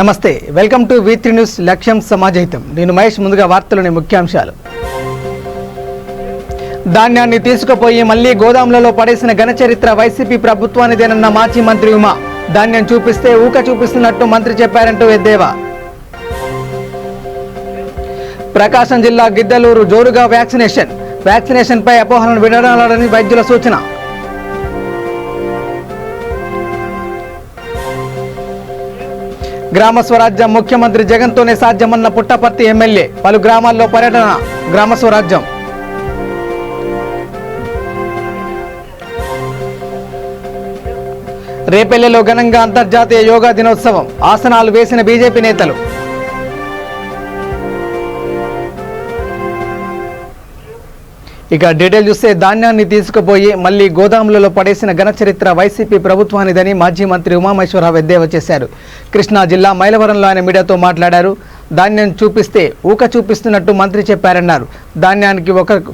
నమస్తే, welcome to V3 news లక్ష్యం సమాజహితం. నేను మహేష్. ముందుగా వార్తలోని ముఖ్యాంశాలు. ధాన్యాన్ని తీసుకుపోయి మళ్లీ గోదాములలో పడేసిన ఘనచరిత్ర వైసీపీ ప్రభుత్వానిదేనన్న మాజీ మంత్రి ఉమా. ధాన్యం చూపిస్తే ఊక చూపిస్తున్నట్టు మంత్రి చెప్పారంటూ ఎద్దేవా. ప్రకాశం జిల్లా గిద్దలూరు జోరుగా వ్యాక్సినేషన్ పై అపోహలను విడనాడాలని వైద్యుల సూచన. గ్రామ స్వరాజ్యం ముఖ్యమంత్రి జగన్తోనే సాధ్యమన్న పుట్టపర్తి ఎమ్మెల్యే. పలు గ్రామాల్లో పర్యటన. గ్రామ స్వరాజ్యం. రేపెల్లెలో ఘనంగా అంతర్జాతీయ యోగా దినోత్సవం. ఆసనాలు వేసిన బీజేపీ నేతలు. ఇక డీటెయిల్ చూస్తే, ధాన్యాన్ని తీసుకుపోయి మళ్లీ గోదాములలో పడేసిన ఘనచరిత్ర వైసీపీ ప్రభుత్వానిదని మాజీ మంత్రి ఉమామహేశ్వరరావు ఎద్దేవా చేశారు. కృష్ణా జిల్లా మైలవరంలో ఆయన మీడియాతో మాట్లాడారు. ధాన్యం చూపిస్తే ఊక చూపిస్తున్నట్టు మంత్రి చెప్పారన్నారు. ధాన్యానికి ఒకరికి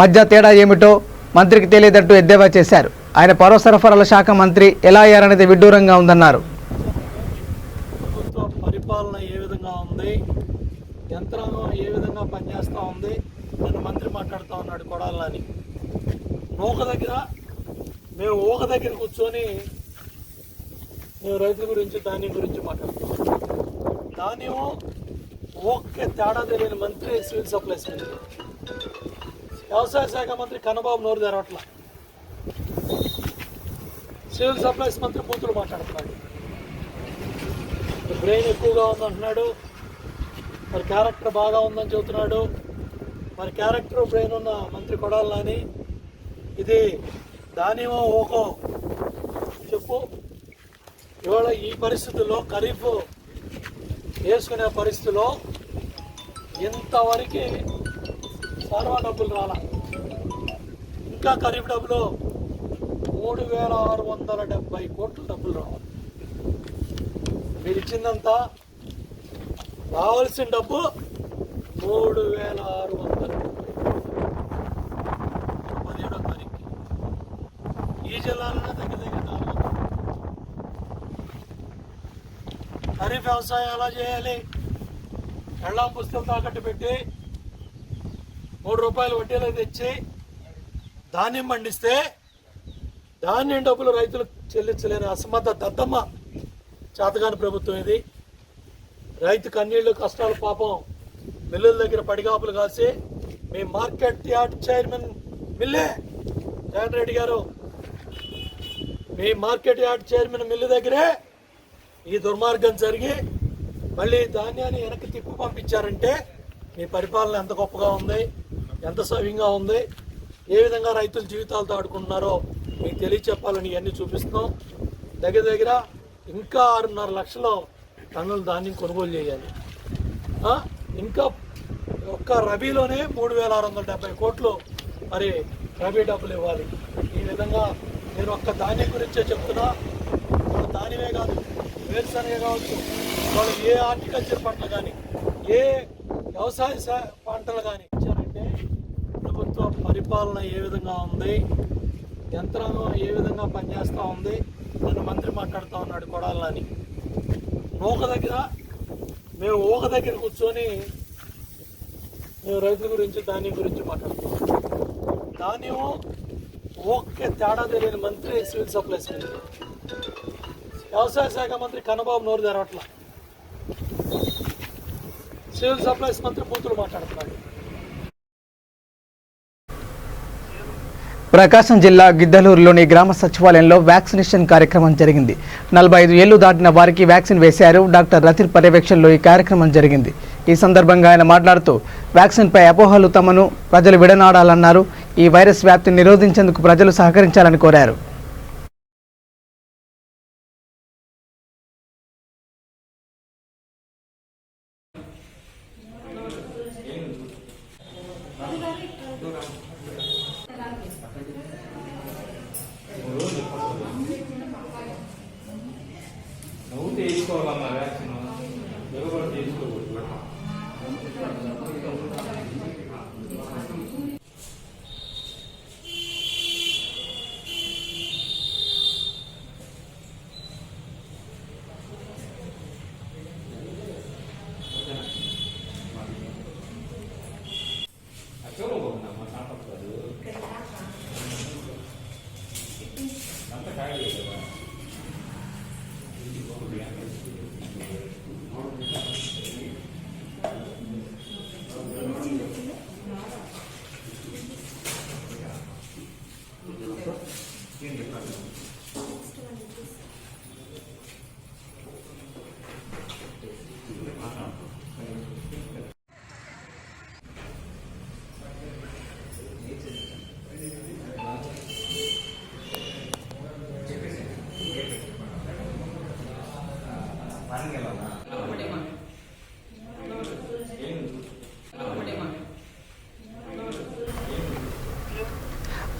మధ్య తేడా ఏమిటో మంత్రికి తెలియదంటూ ఎద్దేవా చేశారు. ఆయన పౌర సరఫరాల శాఖ మంత్రి ఎలా అయ్యారనేది విడ్డూరంగా ఉందన్నారు. పరిపాలన ఏ విధంగా ఉంది, యంత్రాంగం ఏ విధంగా పనిచేస్తూ ఉంది నన్ను మంత్రి మాట్లాడుతూ ఉన్నాడు కొడాలని. మేము ఊక దగ్గర కూర్చొని మేము రైతుల గురించి ధాన్యం గురించి మాట్లాడుతాం. ధాన్యం ఊకే తేడా తెలియని మంత్రి సివిల్ సప్లైస్ మంత్రి. వ్యవసాయ శాఖ మంత్రి కన్నబాబు నోరు తెరవట్ల. సివిల్ సప్లైస్ మంత్రి బూతులు మాట్లాడుతున్నాడు. బ్రెయిన్ ఎక్కువగా ఉందంటున్నాడు, మరి క్యారెక్టర్ బాగా ఉందని చెబుతున్నాడు. మరి క్యారెక్టర్ బ్రెయిన్ ఉన్న మంత్రి కొడాలని ఇది ధాన్యమో ఓకో చెప్పు. ఇవాళ ఈ పరిస్థితుల్లో ఖరీఫ్ వేసుకునే పరిస్థితిలో ఇంతవరకు సర్వ డబ్బులు రాలా. ఇంకా ఖరీఫ్ డబ్బులు 3670 కోట్ల డబ్బులు రావాలి. మీరు ఇచ్చిందంతా రావాల్సిన డబ్బు 3600. 17వ తారీఖు ఈ జిల్లాలోనే దగ్గర 400. ఖరీఫ్ వ్యవసాయం ఎలా చేయాలి? ఎళ్ళాం పుస్తకం తాకట్టు పెట్టి 3 రూపాయలు వడ్డీలో తెచ్చి ధాన్యం పండిస్తే ధాన్యం డబ్బులు రైతులకు చెల్లించలేని అసమర్థ దద్దమ్మ చేతగాని ప్రభుత్వం ఇది. రైతు కన్నీళ్ళు కష్టాలు పాపం మిల్లుల దగ్గర పడిగాపులు కాసి మీ మార్కెట్ యార్డ్ చైర్మన్ మిల్లే జగన్ రెడ్డి గారు, మీ మార్కెట్ యార్డ్ చైర్మన్ మిల్లు దగ్గరే ఈ దుర్మార్గం జరిగి మళ్ళీ ధాన్యాన్ని వెనక్కి తిప్పి పంపించారంటే మీ పరిపాలన ఎంత గొప్పగా ఉంది, ఎంత సవ్యంగా ఉంది, ఏ విధంగా రైతుల జీవితాలతో ఆడుకుంటున్నారో మీకు తెలియచెప్పాలని ఇవన్నీ చూపిస్తున్నాం. దగ్గర ఇంకా 6.5 లక్షల టన్నుల ధాన్యం కొనుగోలు చేయాలి. ఇంకా ఒక్క రబీలోనే 3670 కోట్లు మరి రబీ డబ్బులు ఇవ్వాలి. ఈ విధంగా నేను ఒక్క ధాన్యం గురించే చెప్తున్నా. వాళ్ళు ధాన్యమే కాదు, వేరుశనగ కావచ్చు, వాళ్ళు ఏ హార్టికల్చర్ పంటలు కానీ ఏ వ్యవసాయ పంటలు కానీ ఇచ్చారంటే ప్రభుత్వ పరిపాలన ఏ విధంగా ఉంది, యంత్రాంగం ఏ విధంగా పనిచేస్తూ ఉంది నన్ను మంత్రి మాట్లాడుతూ ఉన్నాడు కొడాలని. మేము ఊక దగ్గర కూర్చొని మేము రైతుల గురించి ధాన్యం గురించి మాట్లాడుతాం. ధాన్యం ఊకే తేడా తెలియని మంత్రి సివిల్ సప్లైస్ మంత్రి. వ్యవసాయ శాఖ మంత్రి కన్నబాబు నోరు తెరవట్ల. సివిల్ సప్లైస్ మంత్రి బూతులు మాట్లాడుతున్నాడు. ప్రకాశం జిల్లా గిద్దలూరులోని గ్రామ సచివాలయంలో వ్యాక్సినేషన్ కార్యక్రమం జరిగింది. 45 ఏళ్లు దాటిన వారికి వ్యాక్సిన్ వేశారు. డాక్టర్ రతిర్ పర్యవేక్షణలో ఈ కార్యక్రమం జరిగింది. ఈ సందర్భంగా ఆయన మాట్లాడుతూ వ్యాక్సిన్పై అపోహలు తమను ప్రజలు విడనాడాలన్నారు. ఈ వైరస్ వ్యాప్తిని నిరోధించేందుకు ప్రజలు సహకరించాలని కోరారు.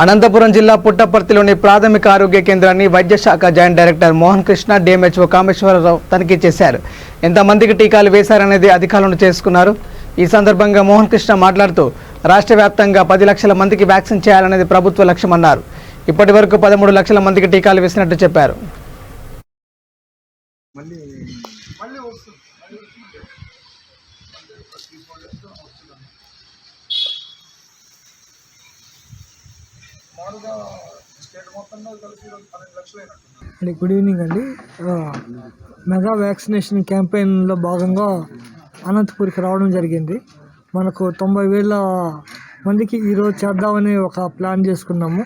అనంతపురం జిల్లా పుట్టపర్తిలోని ప్రాథమిక ఆరోగ్య కేంద్రాన్ని వైద్య శాఖ joint director Mohan Krishna DMHO Kameswara Rao తనిఖీ చేశారు. ఎంతమందికి టీకాలు వేశారనేది అధికారులను చేసుకున్నారు. ఈ సందర్భంగా మోహన్ కృష్ణ మాట్లాడుతూ రాష్ట్ర వ్యాప్తంగా 10 లక్షల మందికి వ్యాక్సిన్ చేయాలనేది ప్రభుత్వ లక్ష్యమన్నారు. ఇప్పటి వరకు 13 లక్షల మందికి టీకాలు వేసినట్టు చెప్పారు. గుడ్ ఈవినింగ్ అండి. మెగా వ్యాక్సినేషన్ క్యాంపెయిన్లో భాగంగా అనంతపూర్కి రావడం జరిగింది. మనకు 90,000 మందికి ఈరోజు చేద్దామని ఒక ప్లాన్ చేసుకున్నాము.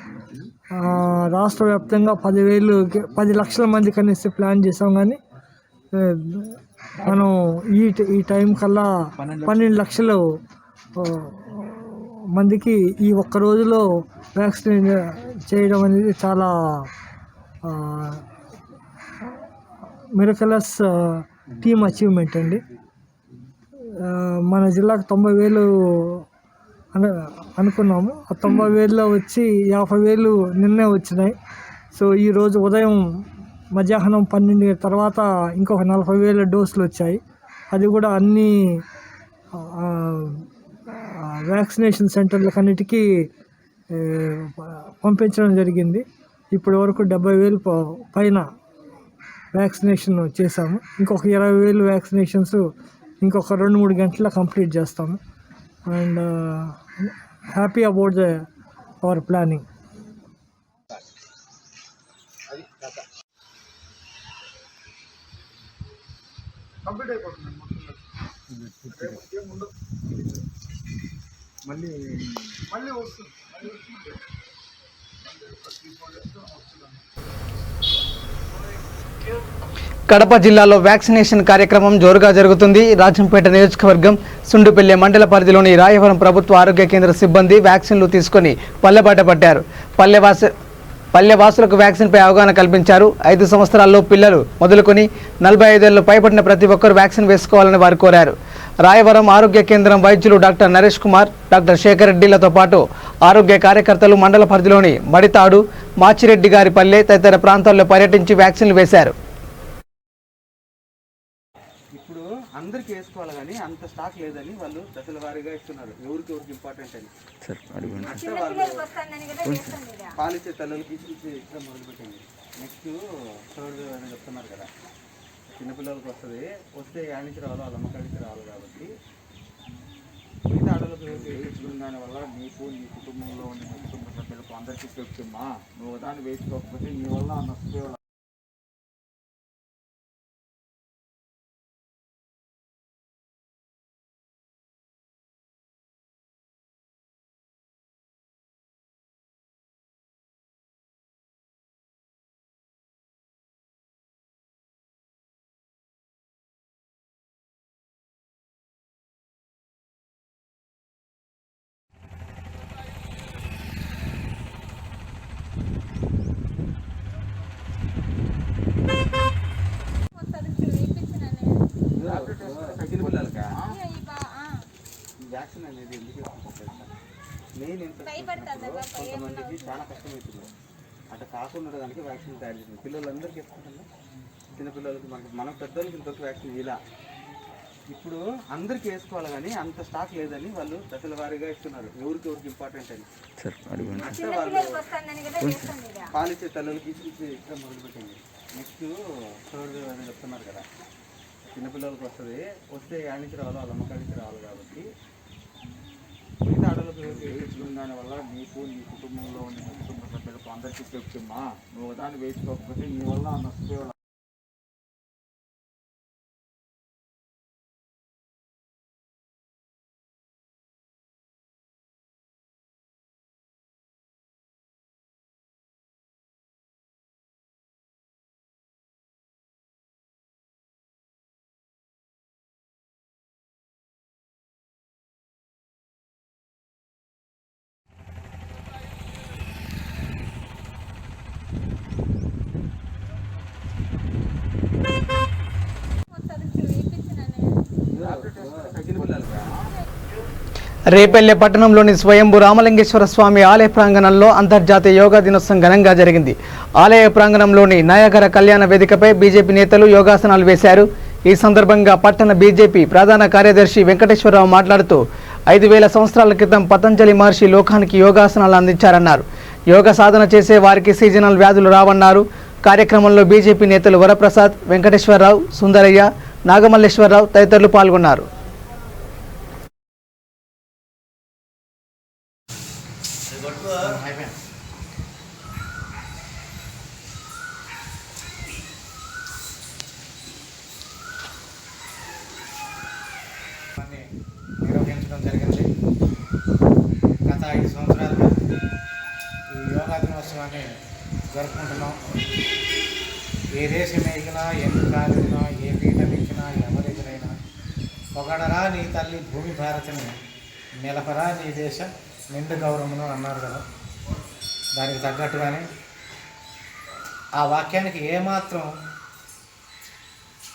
రాష్ట్ర వ్యాప్తంగా 10 లక్షల మందికి అనేసి ప్లాన్ చేసాం. కానీ మనం ఈ టైం కల్లా 12 లక్షలు మందికి ఈ ఒక్క రోజులో వ్యాక్సిన్ చేయడం అనేది చాలా మిరకలస్ టీమ్ అచీవ్మెంట్ అండి. మన జిల్లాకు 90,000 అనుకున్నాము. ఆ 90,000లో వచ్చి 50,000 నిన్నే వచ్చినాయి. సో ఈరోజు ఉదయం మధ్యాహ్నం 12 తర్వాత ఇంకొక 40,000 డోసులు వచ్చాయి. అది కూడా అన్ని వ్యాక్సినేషన్ సెంటర్లకు అన్నిటికీ పంపించడం జరిగింది. ఇప్పటి వరకు 70,000 పైన వ్యాక్సినేషన్ చేశాము. ఇంకొక 20,000 వ్యాక్సినేషన్స్ ఇంకొక 2-3 గంటల్లో కంప్లీట్ చేస్తాము. And happy about our planning. Kadapa జిల్లాలో వ్యాక్సినేషన్ కార్యక్రమం జోరుగా జరుగుతుంది. రాజంపేట నియోజకవర్గం సుండుపల్లి మండల పరిధిలోని రాయవరం ప్రభుత్వ ఆరోగ్య కేంద్ర సిబ్బంది వ్యాక్సిన్లు తీసుకొని పల్లెబాట పట్టారు. పల్లెవాసులకు వ్యాక్సిన్పై అవగాహన కల్పించారు. 5 సంవత్సరాల్లో పిల్లలు మొదలుకొని 45 ఏళ్లు పైబడిన ప్రతి ఒక్కరూ వ్యాక్సిన్ వేసుకోవాలని వారు కోరారు. రాయవరం ఆరోగ్య కేంద్రం వైద్యులు డాక్టర్ నరేష్ కుమార్, డాక్టర్ శేఖర్ రెడ్డిలతో పాటు ఆరోగ్య కార్యకర్తలు మండల పరిధిలోని మడితాడు, మాచిరెడ్డి గారిపల్లె తదితర ప్రాంతాల్లో పర్యటించి వ్యాక్సిన్లు వేశారు. ఇప్పుడు అందరికి వేసుకోవాలి కానీ అంత స్టాక్ లేదని వాళ్ళు దశల వారీగా ఇస్తున్నారు. ఎవరికి ఇంపార్టెంట్ అని అంటే వాళ్ళు పాలిచ్చే తల్లులకి ఇచ్చడం మొదలుపెట్టింది. నెక్స్ట్ థర్డ్ అని చెప్తున్నారు కదా, చిన్నపిల్లలకి వస్తే యాడ్ నుంచి రావాలి, వాళ్ళ అమ్మకాడి నుంచి రావాలి. కాబట్టి మిగతా ఆడలకు వేయించుకున్న దానివల్ల నీకు నీ కుటుంబంలో ఉండే కుటుంబ సభ్యులకు అందరికీ చెప్తుమ్మా, నువ్వు దాన్ని వేసుకోకపోతే నీ వల్ల నష్టపోయే వ్యాక్సిన్ అనేది ఎందుకు మెయిన్ కొంతమందికి చాలా కష్టమవుతుంది. అట్లా కాకుండా దానికి వ్యాక్సిన్ తయారు చేసింది. పిల్లలందరికీ చెప్పుకుంటున్నా, చిన్నపిల్లలకి మనం పెద్దోళ్ళకి ఇంతవరకు వ్యాక్సిన్ ఇలా ఇప్పుడు అందరికీ వేసుకోవాలి కానీ అంత స్టాక్ లేదని వాళ్ళు దశల వారీగా ఇస్తున్నారు. ఎవరికి ఇంపార్టెంట్ అని అంటే వాళ్ళు పాలిచ్చే తల్లులకి ఇచ్చడం మొదలుపెట్టింది. నెక్స్ట్ థర్డ్ అని చెప్తున్నారు కదా, చిన్నపిల్లలకి వస్తే యాడ్ నుంచి రావాలి, వాళ్ళ అమ్మకాడి నుంచి రావాలి. కాబట్టి మిగతా ఆడలకు వేయించుకున్న దానివల్ల నీకు నీ కుటుంబంలో ఉండే కుటుంబ సభ్యులకు అందరికీ చెప్తుమ్మా, నువ్వు దాన్ని వేయించుకోకపోతే నీ వల్ల నష్టపోయే రేపల్లె పట్టణంలోని స్వయంభూ రామలింగేశ్వర స్వామి ఆలయ ప్రాంగణంలో అంతర్జాతీయ యోగా దినోత్సవం ఘనంగా జరిగింది. ఆలయ ప్రాంగణంలోని నయాగర కళ్యాణ వేదికపై బీజేపీ నేతలు యోగాసనాలు వేశారు. ఈ సందర్భంగా పట్టణ బీజేపీ ప్రధాన కార్యదర్శి వెంకటేశ్వరరావు మాట్లాడుతూ 5000 సంవత్సరాల క్రితం పతంజలి మహర్షి లోకానికి యోగాసనాలు అందించారన్నారు. యోగ సాధన చేసే వారికి సీజనల్ వ్యాధులు రావన్నారు. కార్యక్రమంలో బీజేపీ నేతలు వరప్రసాద్, వెంకటేశ్వరరావు, సుందరయ్య, నాగమల్లేశ్వరరావు తదితరులు పాల్గొన్నారు. నిర్వహించడం జరిగింది. గత 5 సంవత్సరాలుగా ఈ యోగా దినోత్సవాన్ని జరుపుకుంటున్నాం. ఏ దేశం ఎగినా, ఎందుకు కాలినా, ఏ పీఠం ఎక్కినా, ఎవరెదురైనా పొగడరా నీ తల్లి భూమి భారతిని, నిలపరా నీ దేశ నిండు గౌరవమును అన్నారు కదా. దానికి తగ్గట్టుగానే ఆ వాక్యానికి ఏమాత్రం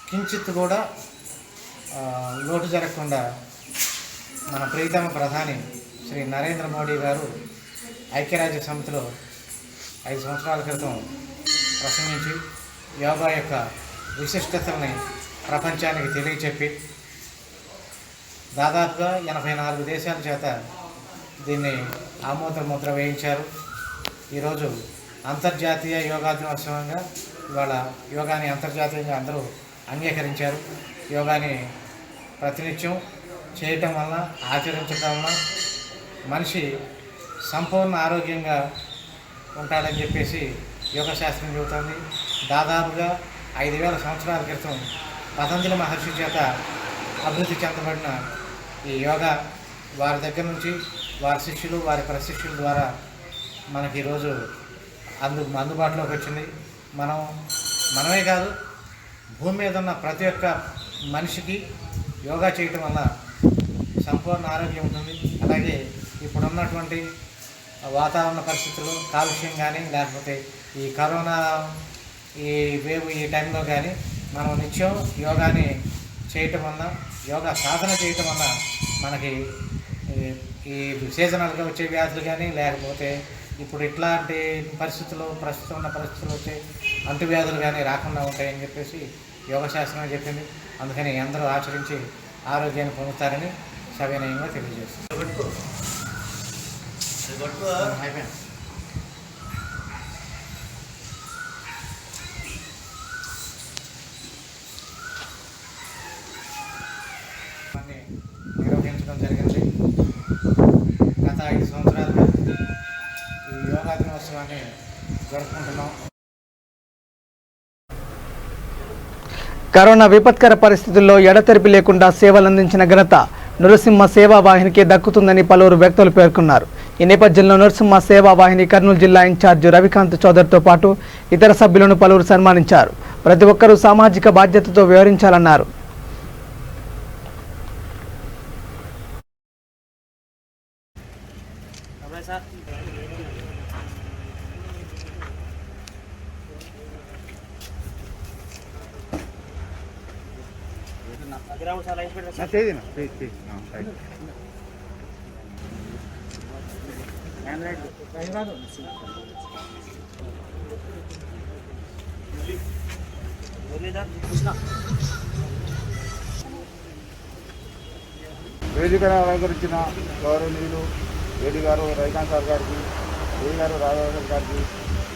కించిత్ కూడా లోటు జరగకుండా మన ప్రీతమ ప్రధాని శ్రీ నరేంద్ర మోడీ గారు ఐక్యరాజ్య సమితిలో 5 సంవత్సరాల క్రితం ప్రసంగించి యోగా యొక్క విశిష్టతల్ని ప్రపంచానికి తెలియచెప్పి దాదాపుగా 84 దేశాల చేత దీన్ని ఆమోద ముద్ర వేయించారు. ఈరోజు అంతర్జాతీయ యోగా దినోత్సవంగా ఇవాళ యోగాని అంతర్జాతీయంగా అందరూ అంగీకరించారు. యోగాని ప్రతినిత్యం చేయటం వలన, ఆచరించడం వలన మనిషి సంపూర్ణ ఆరోగ్యంగా ఉంటాడని చెప్పేసి యోగ శాస్త్రం చెబుతుంది. దాదాపుగా 5000 సంవత్సరాల క్రితం పతంజలి మహర్షి చేత అభివృద్ధి చెందబడిన ఈ యోగా వారి దగ్గర నుంచి వారి శిష్యులు, వారి ప్రశిష్యుల ద్వారా మనకి ఈరోజు అందుబాటులోకి వచ్చింది. మనమే కాదు, భూమి మీద ఉన్న ప్రతి ఒక్క మనిషికి యోగా చేయటం వల్ల సంపూర్ణ ఆరోగ్యం ఉంటుంది. అలాగే ఇప్పుడున్నటువంటి వాతావరణ పరిస్థితులు, కాలుష్యం కానీ, లేకపోతే ఈ కరోనా ఈ వేవ్ ఈ టైంలో కానీ మనం నిత్యం యోగాని చేయటం వల్ల, యోగా సాధన చేయటం వల్ల మనకి ఈ సీజనల్గా వచ్చే వ్యాధులు కానీ, లేకపోతే ఇప్పుడు ఇట్లాంటి పరిస్థితుల్లో ప్రస్తుతం ఉన్న పరిస్థితులు వచ్చే అంటువ్యాధులు కానీ రాకుండా ఉంటాయని చెప్పేసి యోగశాస్త్రం చెప్పింది. అందుకని అందరూ ఆచరించి ఆరోగ్యాన్ని పొందుతారని సవినయంగా తెలియజేస్తుంది. నిర్వహించడం జరిగింది. గత 5 సంవత్సరాలుగా ఈ యోగా దినోత్సవాన్ని జరుపుకుంటున్నాం. కరోనా విపత్కర పరిస్థితుల్లో ఎడతెరిపి లేకుండా సేవలందించిన ఘనత నరసింహ సేవా వాహినికి దక్కుతుందని పలువురు వ్యక్తులు పేర్కొన్నారు. ఈ నేపథ్యంలో నరసింహ సేవా వాహిని కర్నూలు జిల్లా ఇన్ఛార్జ్ రవికాంత్ చౌదరితో పాటు ఇతర సభ్యులను పలువురు సన్మానించారు. ప్రతి ఒక్కరూ సామాజిక బాధ్యతతో వ్యవహరించాలన్నారు. వేదికను అలంకరించిన గౌరవనీయులు ఏడీ గారు, రవికాంత్ సార్ గారికి, ఏడీ గారు, రాఘవేంద్ర గారికి,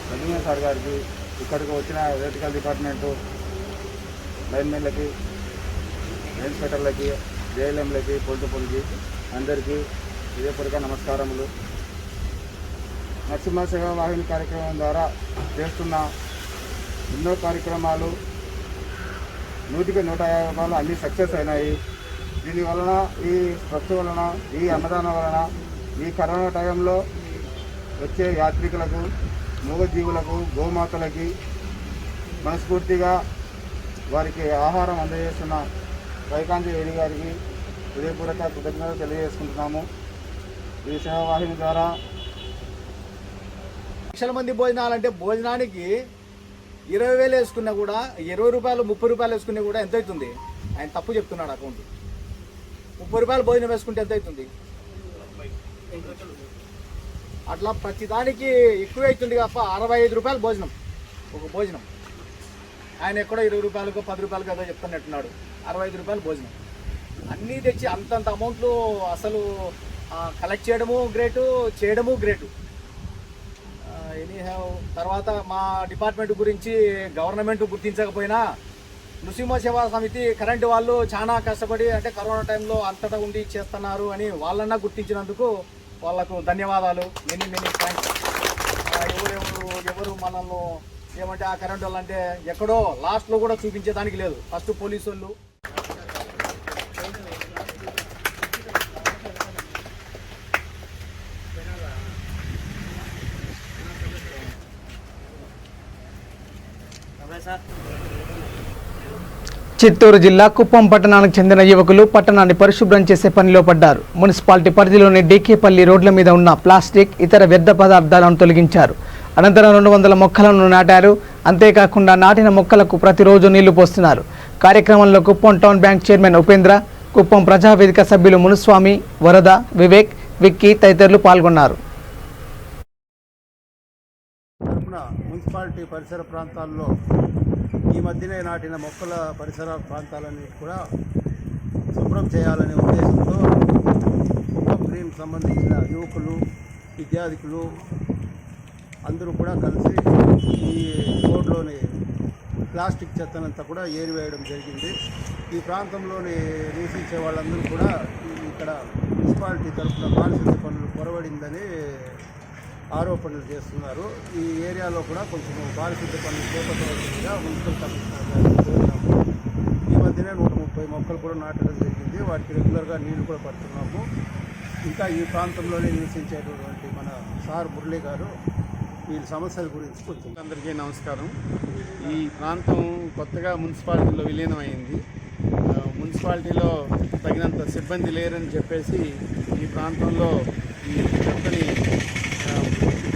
రజనీయ సార్ గారికి, ఇక్కడికి వచ్చిన ఎలక్ట్రికల్ డిపార్ట్మెంటు లైన్మెన్లకి, ఇన్స్పెక్టర్లకి, జేఎల్ఎంలకి, పోలీసులకి అందరికీ హృదయపూర్వక నమస్కారములు. నరసింహ సేవా వాహిని కార్యక్రమం ద్వారా చేస్తున్న ఎన్నో కార్యక్రమాలు 100కి 150 అన్నీ సక్సెస్ అయినాయి. దీనివలన, ఈ స్వచ్ఛ వలన, ఈ అన్నదానం వలన, ఈ కరోనా టైంలో వచ్చే యాత్రికులకు, మూగజీవులకు, గోమాతలకి మనస్ఫూర్తిగా వారికి ఆహారం అందజేస్తున్న రవికాంత్ ఏడీ గారికి హృదయపూర్వక కృతజ్ఞతలు తెలియజేసుకుంటున్నాము. ఈ సేవావాహిని ద్వారా లక్షల మంది భోజనాలంటే భోజనానికి 20,000 వేసుకున్నా కూడా 20 రూపాయలు 30 రూపాయలు వేసుకున్నా కూడా ఎంత అవుతుంది? ఆయన తప్పు చెప్తున్నాడు. అకౌంట్ 30 రూపాయలు భోజనం వేసుకుంటే ఎంత అవుతుంది? అట్లా ప్రతి దానికి ఎక్కువ అవుతుంది తప్ప 65 రూపాయలు భోజనం, ఒక భోజనం. ఆయన ఎక్కడో 20 రూపాయలకు 10 రూపాయలకు ఏదో చెప్తున్నట్టున్నాడు. 65 రూపాయలు భోజనం అన్నీ తెచ్చి అంతంత అమౌంట్లు అసలు కలెక్ట్ చేయడము గ్రేటు, చేయడము గ్రేటు. ఎనీ హ్యావ్ తర్వాత మా డిపార్ట్మెంట్ గురించి గవర్నమెంట్ గుర్తించకపోయినా నృసింహ సేవా సమితి కరెంటు వాళ్ళు చాలా కష్టపడి అంటే కరోనా టైంలో అంతటా ఉండి చేస్తున్నారు అని వాళ్ళన్నా గుర్తించినందుకు వాళ్ళకు ధన్యవాదాలు. Many thanks. ఎవరు మనల్ని ఏమంటే ఆ కరెంటు వాళ్ళు అంటే ఎక్కడో లాస్ట్లో కూడా చూపించేదానికి లేదు. ఫస్ట్ పోలీసు వాళ్ళు. చిత్తూరు జిల్లా కుప్పం పట్టణానికి చెందిన యువకులు పట్టణాన్ని పరిశుభ్రం చేసే పనిలో పడ్డారు. మున్సిపాలిటీ పరిధిలోని డీకేపల్లి రోడ్ల మీద ఉన్న ప్లాస్టిక్, ఇతర వ్యర్థ పదార్థాలను తొలగించారు. అనంతరం 200 మొక్కలను నాటారు. అంతేకాకుండా నాటిన మొక్కలకు ప్రతిరోజు నీళ్లు పోస్తున్నారు. కార్యక్రమంలో Kuppam town bank chairman Upendra, Kuppam Prajavedika సభ్యులు మునుస్వామి, వరద, వివేక్, విక్కీ తదితరులు పాల్గొన్నారు. మున్సిపాలిటీ పరిసర ప్రాంతాల్లో ఈ మధ్యనే నాటిన మొక్కల పరిసర ప్రాంతాలన్నీ కూడా శుభ్రం చేయాలనే ఉద్దేశంతో కుప్పం గ్రీన్కి సంబంధించిన యువకులు, విద్యార్థికులు అందరూ కూడా కలిసి ఈ రోడ్లోని ప్లాస్టిక్ చెత్తనంతా కూడా ఏరివేయడం జరిగింది. ఈ ప్రాంతంలోని నివసించే వాళ్ళందరూ కూడా ఇక్కడ మున్సిపాలిటీ తరఫున పారిశుద్ధ్య పనులు కొరవడిందని ఆరోపణలు చేస్తున్నారు. ఈ ఏరియాలో కూడా కొంచెం పారిశుద్ధ్య పనులు చేపట్టవలసిందిగా మున్సిపల్ కమిషనర్ గారిని కోరినాము. ఈ మధ్యనే 130 మొక్కలు కూడా నాటడం జరిగింది. వాటికి రెగ్యులర్గా నీళ్లు కూడా పడుతున్నాము. ఇంకా ఈ ప్రాంతంలోనే నివసించేటటువంటి మన సార్ మురళి గారు వీళ్ళ సమస్యల గురించి కొంచెం. అందరికీ నమస్కారం. ఈ ప్రాంతం కొత్తగా మున్సిపాలిటీలో విలీనమైంది. మున్సిపాలిటీలో తగినంత సిబ్బంది లేరని చెప్పేసి ఈ ప్రాంతంలో ఈ చెత్తని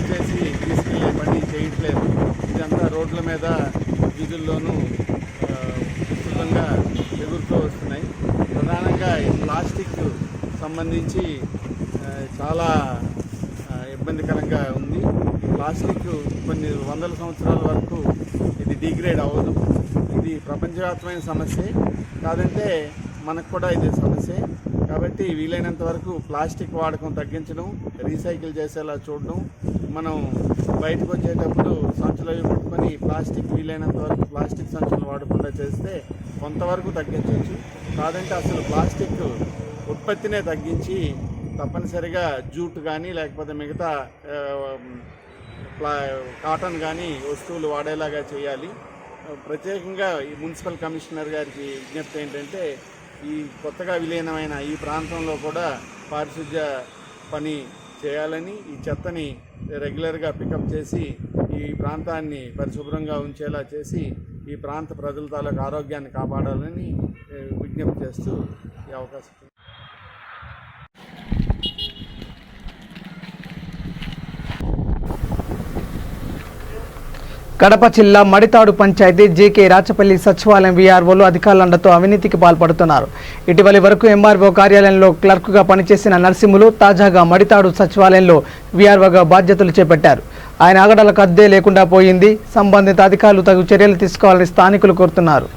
చేసి తీసుకెళ్లే పని చేయట్లేదు. ఇదంతా రోడ్ల మీద వీధుల్లోనూ సులభంగా ఎగురుతూ వస్తున్నాయి. ప్రధానంగా ఈ ప్లాస్టిక్ సంబంధించి చాలా ఇబ్బందికరంగా ఉంది. ప్లాస్టిక్ కొన్ని వందల సంవత్సరాల వరకు ఇది డిగ్రేడ్ అవ్వదు. ఇది ప్రపంచవ్యాప్తమైన సమస్య కాదంటే మనకు కూడా ఇది సమస్య. కాబట్టి వీలైనంత వరకు ప్లాస్టిక్ వాడకం తగ్గించడం, రీసైకిల్ చేసేలా చూడడం, మనం బయటకు వచ్చేటప్పుడు సంచులు అవి పట్టుకొని ప్లాస్టిక్ వీలైనంత వరకు ప్లాస్టిక్ సంచులు వాడకుండా చేస్తే కొంతవరకు తగ్గించవచ్చు. కాదంటే అసలు ప్లాస్టిక్ ఉత్పత్తినే తగ్గించి తప్పనిసరిగా జూట్ కానీ లేకపోతే మిగతా కాటన్ కానీ వస్తువులు వాడేలాగా చేయాలి. ప్రత్యేకంగా ఈ మున్సిపల్ కమిషనర్ గారికి విజ్ఞప్తి ఏంటంటే ఈ కొత్తగా విలీనమైన ఈ ప్రాంతంలో కూడా పారిశుద్ధ్య పని చేయాలని, ఈ చెత్తని రెగ్యులర్గా పికప్ చేసి ఈ ప్రాంతాన్ని పరిశుభ్రంగా ఉంచేలా చేసి ఈ ప్రాంత ప్రజల తాలూకు ఆరోగ్యాన్ని కాపాడాలని విజ్ఞప్తి చేస్తూ ఈ అవకాశం. కడప జిల్లా మడితాడు పంచాయతీ జీకే రాచపల్లి సచివాలయం వీఆర్ఓలు అధికారులందరితో అవినీతికి పాల్పడుతున్నారు. ఇటీవలి వరకు ఎంఆర్ఓ కార్యాలయంలో క్లర్క్గా పనిచేసిన నరసింహులు తాజాగా మడితాడు సచివాలయంలో వీఆర్ఓగా బాధ్యతలు చేపట్టారు. ఆయన ఆగడాలకు అద్దే లేకుండా పోయింది. సంబంధిత అధికారులు తగు చర్యలు తీసుకోవాలని స్థానికులు కోరుతున్నారు.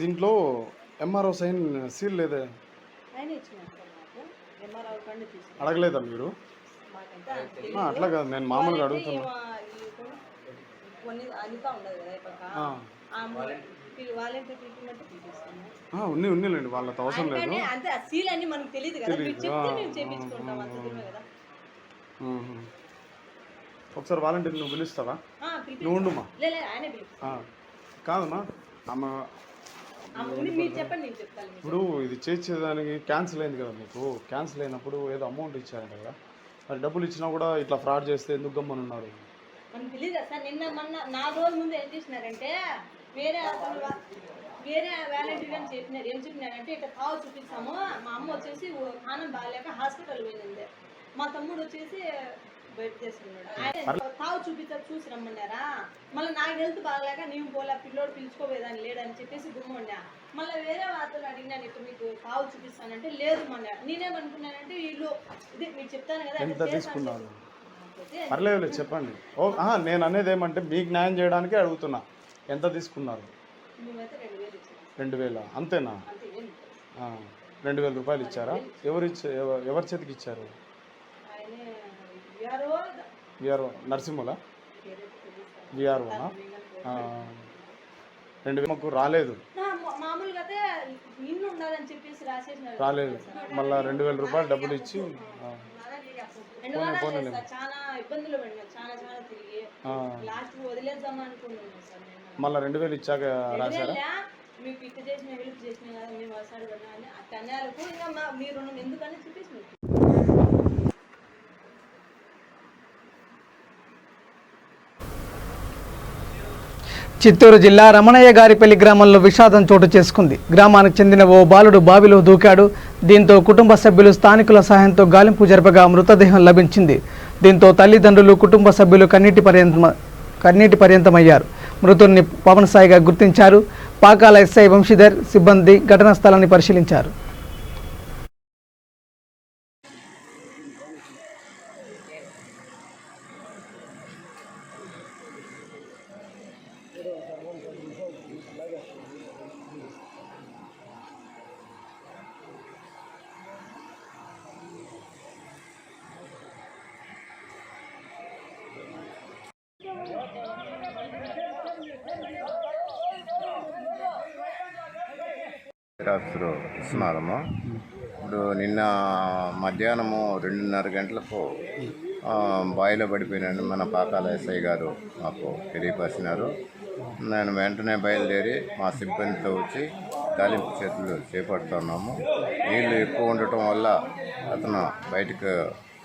దీంట్లో ఎంఆర్ఓ సైన్ సీల్ లేదే, అడగలేదా మీరు? అట్లా కాదు, నేను మామూలుగా అడుగుతున్నా. ఉన్నిలేండి, వాళ్ళతో అవసరం లేదు. ఒకసారి వాలంటీర్ నువ్వు పిలుస్తావా? నువ్వు ఉండుమా. కాదమ్మా అమ్మ, ఇప్పుడు ఇది చేసేదానికి క్యాన్సిల్ అయింది కదా మీకు. క్యాన్సిల్ అయినప్పుడు ఏదో అమౌంట్ ఇచ్చారంట కదా, మరి డబ్బులు ఇచ్చినా కూడా ఇట్లా ఫ్రాడ్ చేస్తే ఎందుకు గమ్మని ఉన్నారు? మనకు తెలియదు సార్. నిన్న మొన్న 4 రోజుల ముందు ఏం చేసినారంటే వేరే వాలంటీర్ అని చెప్పినారు. ఏం చెప్పినారంటే ఇట్లా తావు చూపిస్తాము, మా అమ్మ వచ్చేసి ఆనందం బాగాలేక హాస్పిటల్ పోయింది, మా తమ్ముడు వచ్చేసి బయట చేస్తున్నాడు. ఆయన తావు చూసి రమ్మన్నారా, మళ్ళీ నాకు హెల్త్ బాగలేక నేను పోలే, పిల్లోడు పిలుచుకోపోయేదాన్ని లేడని చెప్పేసి గుమ్మన్నా. మళ్ళీ వేరే వార్తలు అడిగినాను, ఇట్లా మీకు తావు చూపిస్తానంటే లేదు మొన్న. నేనేమనుకున్నానంటే వీళ్ళు ఇది మీకు చెప్తాను కదా. ఎంత తీసుకున్నారు? పర్లేదు చెప్పండి. నేను అనేది ఏమంటే మీకు న్యాయం చేయడానికి అడుగుతున్నా, ఎంత తీసుకున్నారు? 2000 అంతేనా? 2000 రూపాయలు ఇచ్చారా? ఎవరి చేతికి ఇచ్చారు? విఆర్ఓ నరసింహుల విఆర్ఓనా? 2000 రాలేదు. రాలేదు. మళ్ళీ 2000 రూపాయలు డబ్బులు ఇచ్చి మళ్ళీ 2000 ఇచ్చాక రాశారా? మీకు ఇట్లా చేసిన హెల్ప్ చేసిన కదా మేము వస్తాడు కదా అని అన్నలకు ఇంకా మీరు ఎందుకని చెప్పేసి చిత్తూరు జిల్లా రమణయ్య గారిపల్లి గ్రామంలో విషాదం చోటు చేసుకుంది. గ్రామానికి చెందిన ఓ బాలుడు బావిలో దూకాడు. దీంతో కుటుంబ సభ్యులు స్థానికుల సహాయంతో గాలింపు జరపగా మృతదేహం లభించింది. దీంతో తల్లిదండ్రులు కుటుంబ సభ్యులు కన్నీటి పర్యంతమయ్యారు. మృతుడిని పవన్ సాయిగా గుర్తించారు. పాకాల ఎస్ఐ వంశీధర్ సిబ్బంది ఘటనా స్థలాన్ని పరిశీలించారు. రాత్రులు ఇస్తున్నారమ్మా. ఇప్పుడు నిన్న మధ్యాహ్నము 2:30 గంటలకు బావిలో పడిపోయినాను మన పాకాల ఎస్ఐ గారు మాకు తెలియపరిచినారు. నేను వెంటనే బయలుదేరి మా సిబ్బందితో వచ్చి గాలింపు చర్యలు చేపడుతున్నాము. నీళ్లు ఎక్కువ ఉండటం వల్ల అతను బయటకు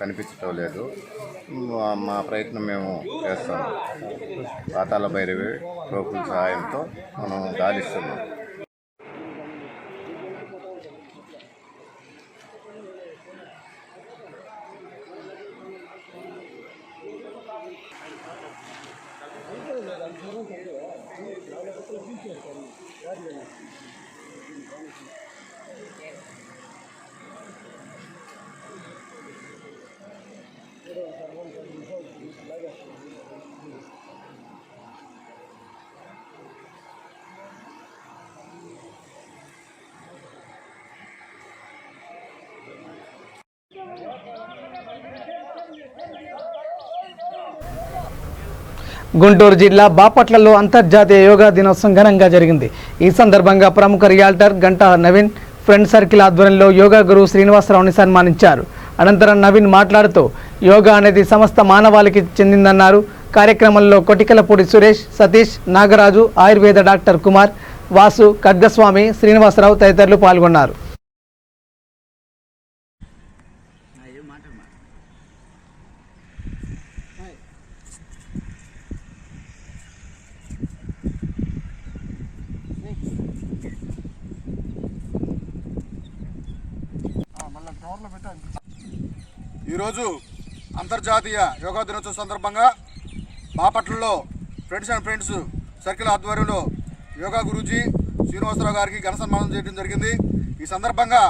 కనిపించటం లేదు. మా ప్రయత్నం మేము చేస్తాము. పాతాళ భైరవి రోపుల సహాయంతో మనం గాలిస్తున్నాం. గుంటూరు జిల్లా బాపట్లలో అంతర్జాతీయ యోగా దినోత్సవం ఘనంగా జరిగింది. ఈ సందర్భంగా ప్రముఖ realtor Ganta Naveen friend circle ఆధ్వర్యంలో యోగా గురువు శ్రీనివాసరావుని సన్మానించారు. అనంతరం నవీన్ మాట్లాడుతూ యోగా అనేది సమస్త మానవాళికి చెందిందన్నారు. కార్యక్రమంలో కొటికలపూడి సురేష్, సతీష్, నాగరాజు, ఆయుర్వేద డాక్టర్ కుమార్, వాసు, ఖడ్గస్వామి, శ్రీనివాసరావు తదితరులు పాల్గొన్నారు. ఈరోజు అంతర్జాతీయ యోగా దినోత్సవం సందర్భంగా బాపట్లలో ఫ్రెండ్స్ సర్కిల్ ఆధ్వర్యంలో యోగా గురూజీ శ్రీనివాసరావు గారికి ఘన సన్మానం చేయడం జరిగింది. ఈ సందర్భంగా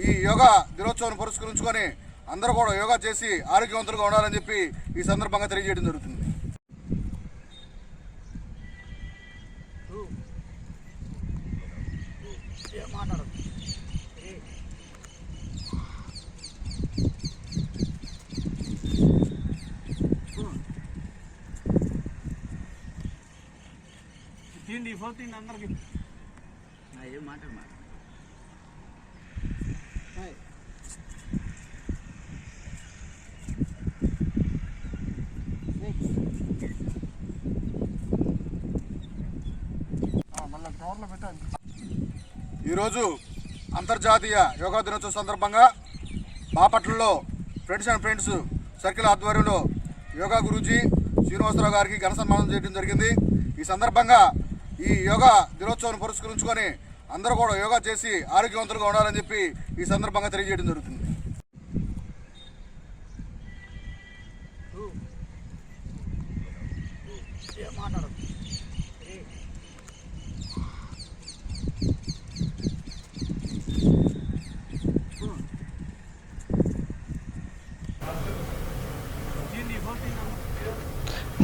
ఈ యోగా దినోత్సవాన్ని పురస్కరించుకొని అందరూ కూడా యోగా చేసి ఆరోగ్యవంతులుగా ఉండాలని చెప్పి ఈ సందర్భంగా తెలియజేయడం జరుగుతుంది. ఈరోజు అంతర్జాతీయ యోగా దినోత్సవం సందర్భంగా బాపట్లలో ఫ్రెండ్స్ సర్కిల్ ఆధ్వర్యంలో యోగా గురూజీ శ్రీనివాసరావు గారికి ఘన సన్మానం చేయడం జరిగింది. ఈ సందర్భంగా ఈ యోగా దినోత్సవాన్ని పురస్కరించుకొని అందరూ కూడా యోగా చేసి ఆరోగ్యవంతులుగా ఉండాలని చెప్పి ఈ సందర్భంగా తెలియజేయడం జరుగుతుంది.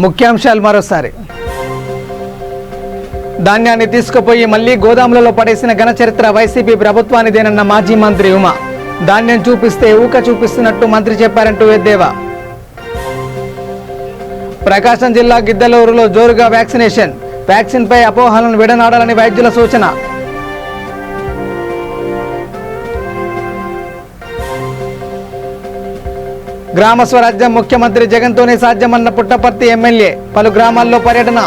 ముఖ్యాంశాలు మరోసారి. ధాన్యాన్ని తీసుకుపోయి మళ్లీ గోదాములలో పడేసిన ఘన చరిత్ర వైసీపీ ప్రభుత్వానిదేనన్న మాజీ మంత్రి ఉమా. ధాన్యం చూపిస్తే ఊక చూపిస్తున్నట్టు మంత్రి చెప్పారంటూ ఎద్దేవా. ప్రకాశం జిల్లా గిద్దలూరులో జోరుగా వ్యాక్సినేషన్. వ్యాక్సిన్ పై అపోహలను విడనాడాలని వైద్యుల సూచన. గ్రామ స్వరాజ్యం ముఖ్యమంత్రి జగన్తోనే సాధ్యమన్న పుట్టపర్తి ఎమ్మెల్యే. పలు గ్రామాల్లో పర్యటన.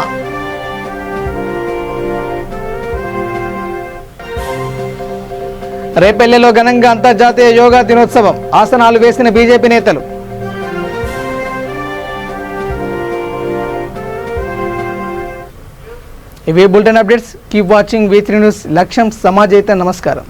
రేపెల్లెలో ఘనంగా అంతర్జాతీయ యోగా దినోత్సవం. ఆసనాలు వేసిన బీజేపీ నేతలు. ఇవి bulletin updates. Keep watching V3 news. లక్ష్యం సమాజైతే. నమస్కారం.